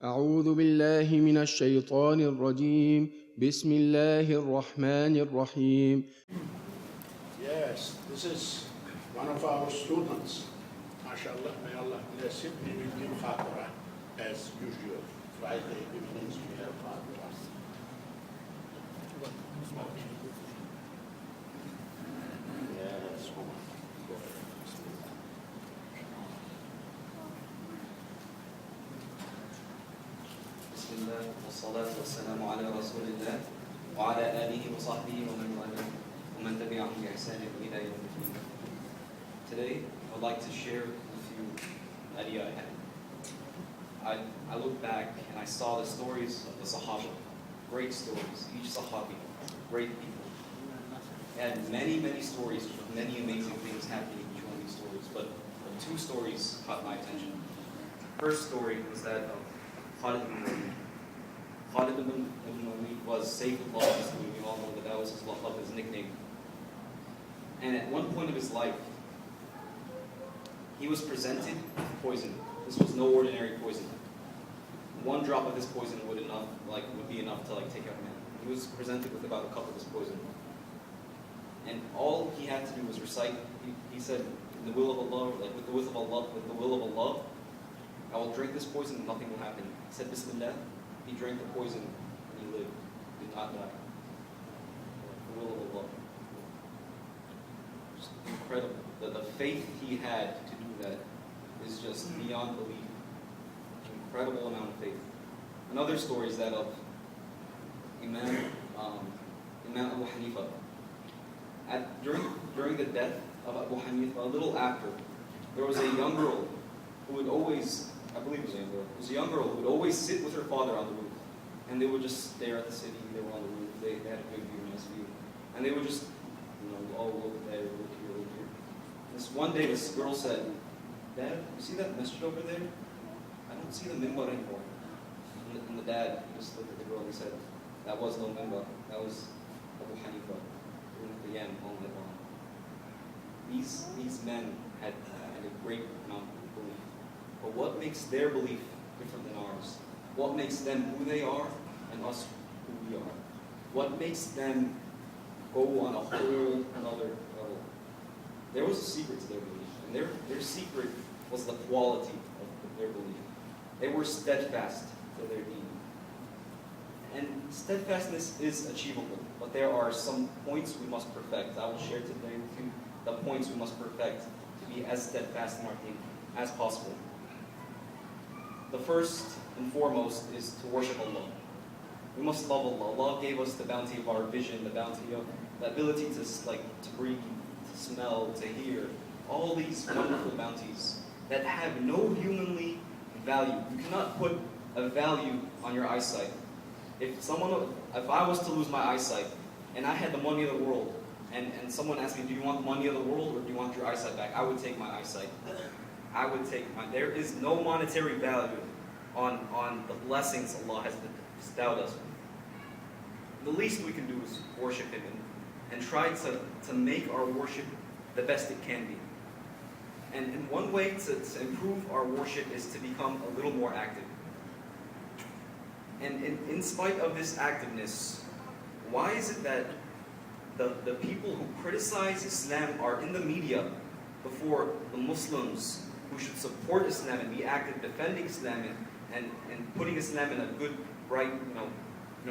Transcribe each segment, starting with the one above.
أعوذ بالله من الشيطان الرجيم بسم الله الرحمن الرحيم. Yes, this is one of our students. MashaAllah, may Allah bless him. We will give Khatera as usual. Friday evenings we have Khatera. Yes, بسم الله والصلاة والسلام على رسول الله وعلى آله وصحبه ومن والاه ومن تبعهم بإحسان إلى يوم الدين. Today, I would like to share with you an idea I had. I looked back and I saw the stories of the Sahaba, great stories, each Sahabi, great people. And many stories with many amazing things happening in each one of these stories, but two stories caught my attention. First story was that of Khalid ibn Walid. Khalid ibn Walid was Sayyidullah, we all know that was his nickname. And at one point of his life, he was presented with poison. This was no ordinary poison. One drop of this poison would be enough to take out a man. He was presented with about a cup of this poison. And all he had to do was recite, he said, in the will of Allah, with the will of Allah, I will drink this poison and nothing will happen. He said Bismillah, he drank the poison and he lived, he did not die. The will of Allah. Just incredible. The faith he had to do that is just beyond belief. Incredible amount of faith. Another story is that of Imam Abu Hanifa. During the death of Abu Hanifa, a little after, there was a young girl who would always, I believe it was a young girl, it was a young girl who would always sit with her father on the roof. And they would just stare at the city, they were on the roof, they had a good view, nice view. And they would just, oh, look there, look here, look here. This one day, this girl said, Dad, you see that masjid over there? I don't see the minbar anymore. And the dad just looked at the girl and said, that was no minbar, that was Abu Hanifa. These men had a great amount of belief. But what makes their belief different than ours? What makes them who they are and us who we are? What makes them go on a whole another level? There was a secret to their belief, and their secret was the quality of their belief. They were steadfast to their deen. And steadfastness is achievable, but there are some points we must perfect. I will share today with you the points we must perfect to be as steadfast in our deen as possible. The first and foremost is to worship Allah. We must love Allah. Allah gave us the bounty of our vision, the bounty of the ability to breathe, to smell, to hear. All these wonderful bounties that have no humanly value. You cannot put a value on your eyesight. If I was to lose my eyesight and I had the money of the world and someone asked me, do you want the money of the world or do you want your eyesight back? I would take my eyesight. I would take mine. There is no monetary value on the blessings Allah has bestowed us with. The least we can do is worship Him and try to make our worship the best it can be. And one way to improve our worship is to become a little more active. And in spite of this activeness, why is it that the people who criticize Islam are in the media before the Muslims who should support Islam and be active defending Islam and putting Islam in a good, bright,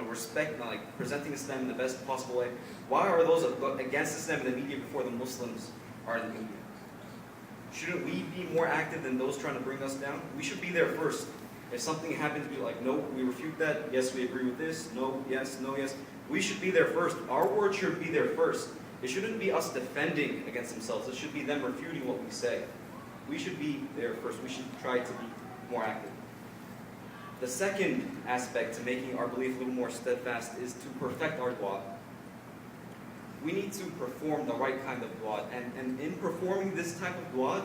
respect, presenting Islam in the best possible way? Why are those against Islam in the media before the Muslims are in the media? Shouldn't we be more active than those trying to bring us down? We should be there first. If something happens, be like, no, we refute that. Yes, we agree with this. No, yes, no, yes. We should be there first. Our word should be there first. It shouldn't be us defending against themselves. It should be them refuting what we say. We should be there first. We should try to be more active. The second aspect to making our belief a little more steadfast is to perfect our dua. We need to perform the right kind of dua. And in performing this type of dua,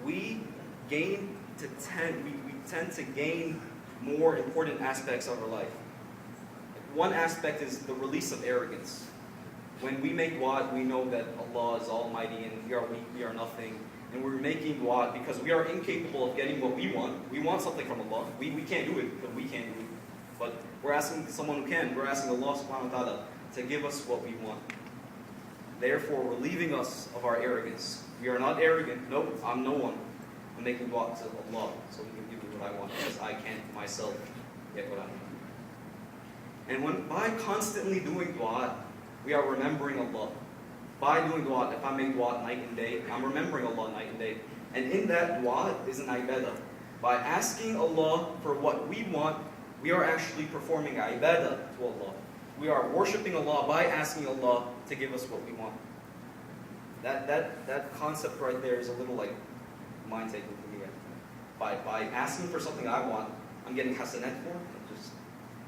we tend to gain more important aspects of our life. One aspect is the release of arrogance. When we make dua, we know that Allah is almighty and we are weak, we are nothing. and we're making dua because we are incapable of getting what we want. We want something from Allah. We can't do it because we can't do it. But we're asking someone who can. We're asking Allah subhanahu wa ta'ala to give us what we want. Therefore, relieving us of our arrogance. We are not arrogant. No, I'm no one. I'm making dua to Allah so He can give me what I want because I can't myself get what I want. And by constantly doing dua, we are remembering Allah. By doing dua, if I make dua night and day, I'm remembering Allah night and day. And in that dua is an ibadah. By asking Allah for what we want, we are actually performing ibadah to Allah. We are worshipping Allah by asking Allah to give us what we want. That concept right there is a little like mind-taking for me. By asking for something I want, I'm getting hasanat for it. Just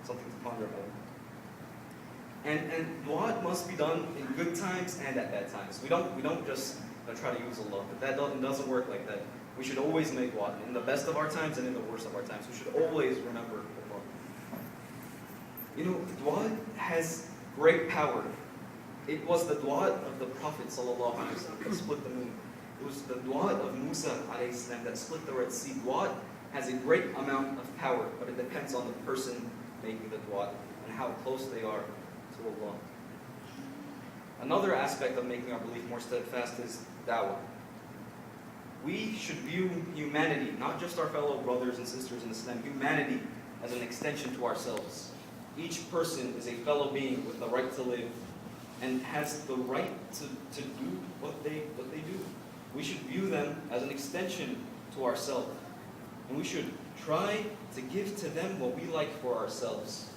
something to ponder about. And dua must be done in good times and at bad times. We don't just try to use Allah. But that doesn't work like that. We should always make dua in the best of our times and in the worst of our times. We should always remember Allah. You know, dua has great power. It was the dua of the Prophet ﷺ that split the moon. It was the dua of Musa ﷺ that split the Red Sea. Dua has a great amount of power, but it depends on the person making the dua and how close they are to Allah. Another aspect of making our belief more steadfast is da'wah. We should view humanity, not just our fellow brothers and sisters in Islam, humanity as an extension to ourselves. Each person is a fellow being with the right to live and has the right to do what they do. We should view them as an extension to ourselves. And we should try to give to them what we like for ourselves.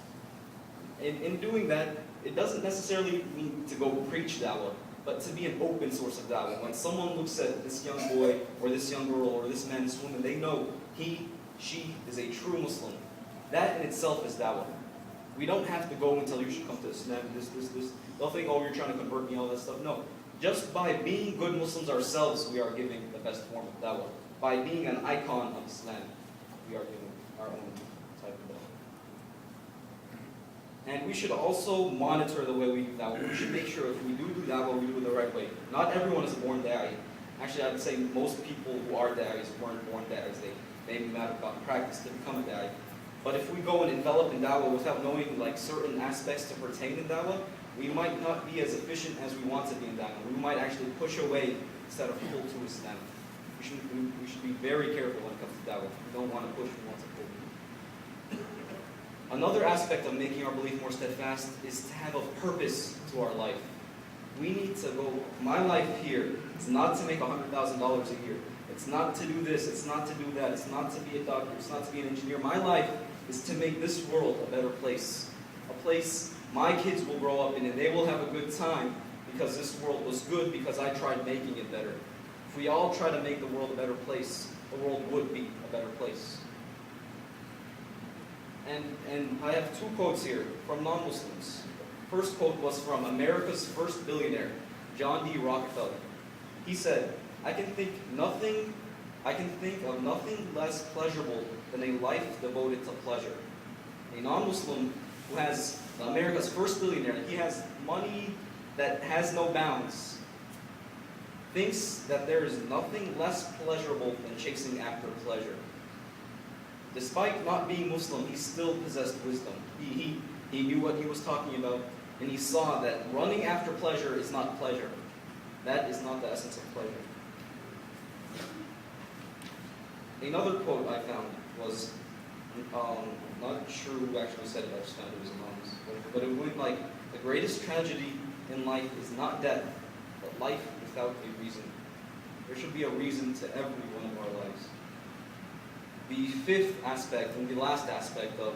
In doing that, it doesn't necessarily mean to go preach da'wah, but to be an open source of da'wah. When someone looks at this young boy, or this young girl, or this man, this woman, they know she is a true Muslim. That in itself is da'wah. We don't have to go and tell you should come to Islam, this. They'll think, oh, you're trying to convert me, all that stuff. No. Just by being good Muslims ourselves, we are giving the best form of da'wah. By being an icon of Islam, we are giving our own type of da'wah. And we should also monitor the way we do da'wah. We should make sure if we do da'wah, we do it the right way. Not everyone is a born da'i. Actually, I would say most people who are da'is weren't born da'is. They may have gotten practice to become a da'i. But if we go and envelop in da'wah without knowing like certain aspects to pertain in da'wah, we might not be as efficient as we want to be in da'wah. We might actually push away instead of pull to Islam. We should be very careful when it comes to da'wah. We don't want to push, we want to pull. Another aspect of making our belief more steadfast is to have a purpose to our life. We need to go, my life here is not to make $100,000 a year. It's not to do this, it's not to do that, it's not to be a doctor, it's not to be an engineer. My life is to make this world a better place. A place my kids will grow up in and they will have a good time because this world was good because I tried making it better. If we all try to make the world a better place, the world would be a better place. And I have two quotes here from non-Muslims. First quote was from America's first billionaire, John D. Rockefeller. He said, I can think of nothing less pleasurable than a life devoted to pleasure. A non-Muslim who has America's first billionaire, he has money that has no bounds, thinks that there is nothing less pleasurable than chasing after pleasure. Despite not being Muslim, he still possessed wisdom. He knew what he was talking about, and he saw that running after pleasure is not pleasure. That is not the essence of pleasure. Another quote I found was, not sure who actually said it, I just found it was anonymous, but it went like, the greatest tragedy in life is not death, but life without a reason. There should be a reason to every one of our lives. The fifth aspect, and the last aspect of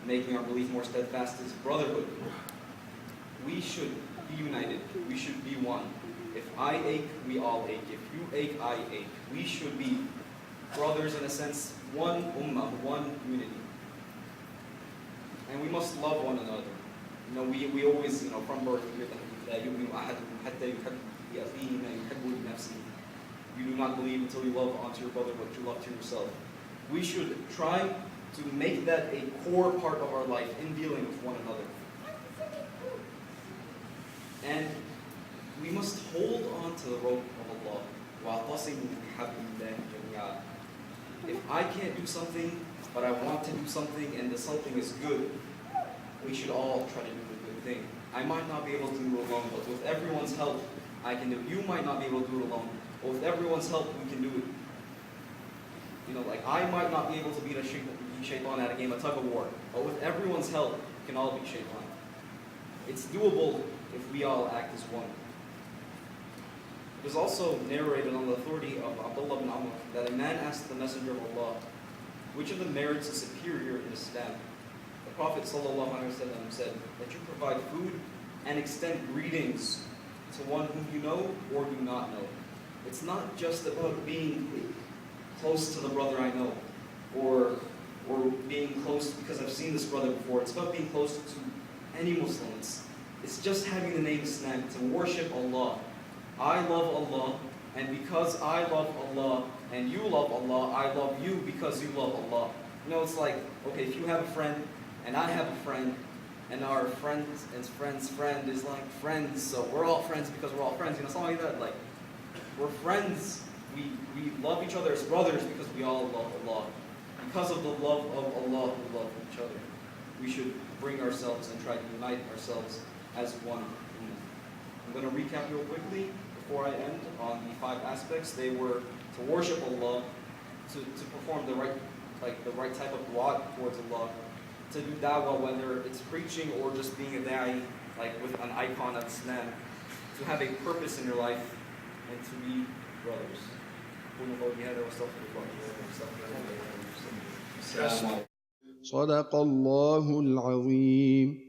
making our belief more steadfast is brotherhood. We should be united. We should be one. If I ache, we all ache. If you ache, I ache. We should be brothers in a sense, one ummah, one unity. And we must love one another. You know, we always, from birth, we hear that you do not believe until you love unto your brother what you love to yourself. We should try to make that a core part of our life in dealing with one another. And we must hold on to the rope of Allah. وَاعْتَصِمُوا بِحَبْلِ اللَّهِ جَمِيعًا. If I can't do something, but I want to do something, and the something is good, we should all try to do the good thing. I might not be able to do it alone, but with everyone's help, I can do it. You might not be able to do it alone, but with everyone's help, we can do it. You know, like I might not be able to beat shaitan at a game of tug of war, but with everyone's help, we can all beat shaitan. It's doable if we all act as one. It is also narrated on the authority of Abdullah bin Amr that a man asked the Messenger of Allah, which of the merits is superior in Islam? The Prophet ﷺ said that you provide food and extend greetings to one whom you know or do not know. It's not just about being close to the brother I know, or being close because I've seen this brother before. It's about being close to any Muslims. It's just having the name Islam, to worship Allah. I love Allah, and because I love Allah, and you love Allah, I love you because you love Allah. You know, it's like, okay, if you have a friend, and I have a friend, and our friend's friend is like friends, so we're all friends because we're all friends. You know, something like that. Like, we're friends. We love each other as brothers because we all love Allah. Because of the love of Allah, we love each other. We should bring ourselves and try to unite ourselves as one. I'm going to recap real quickly before I end on the 5 aspects. They were to worship Allah, to perform the right type of dua towards Allah, to do da'wah, whether it's preaching or just being a da'i, like with an icon of Islam, to have a purpose in your life, and to be brothers. صدق الله العظيم.